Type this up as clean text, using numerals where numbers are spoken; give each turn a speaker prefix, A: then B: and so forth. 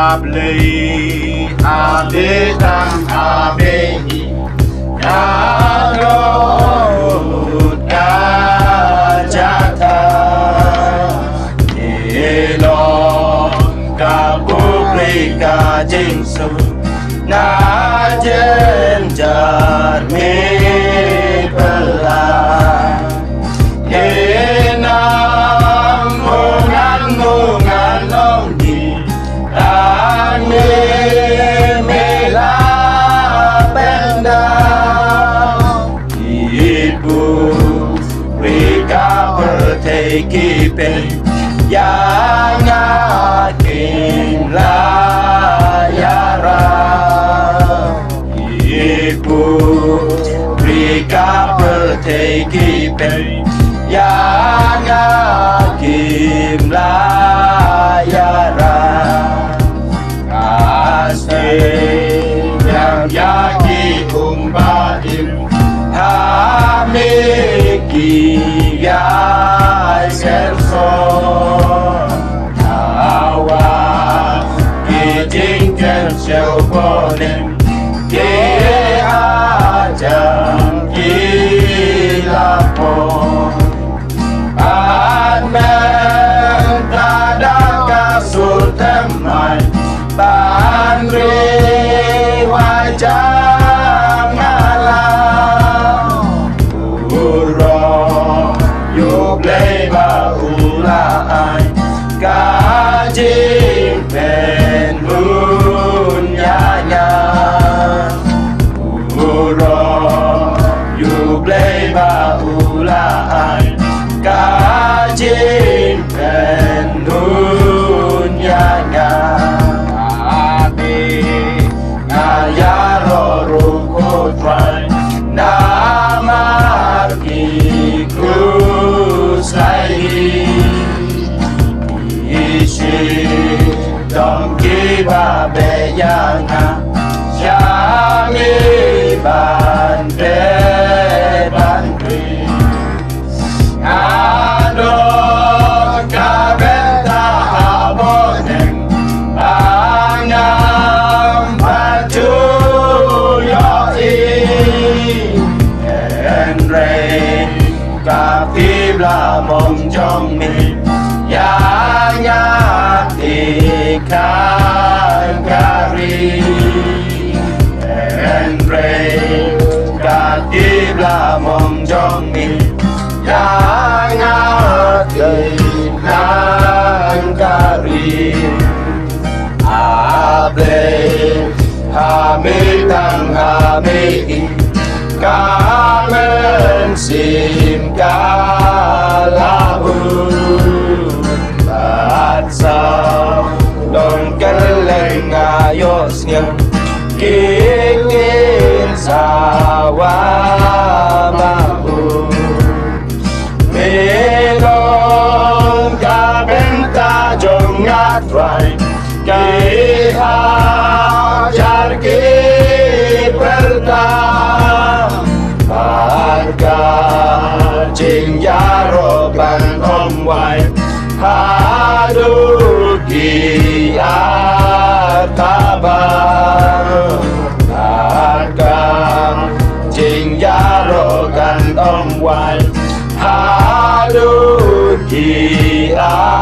A: abli abdi tang abdi Yarod kajata Ilong kabukli kajingsu Na jenjar mi belah Yenang mungan long di Tani mela benda Ibu Rika berteki pen Yang akin layara Ibu Rika berteki pen Yang akin layara Kasih yang yaki umbaim Hamiki ya senson Awa kijingkan syabonim Ki ajam kilapon Anmen tada kasur temai Bandri wajah ngalau Uro yuk leba ulai Kajing penun nyanya Uro yuk leba ulai Kajing penun nyanya Kutrai namar ikus lagi isi dongki babe yang syami bande bandri adon kabenta aboneng angam baju Kapibla mong jong mi Ya nyati kan kari Enre Kapibla mong jong mi Ya nyati kan kari Able Hamil tang hamil Kamen sim kalahu Batsau Don keleng ayosnya Kingin sawamahu Melong kabenta jong ngatrai Kihajar kipertam Harga jing yaroban om wai Haduki atabar Harga jing yaroban om wai Haduki atabar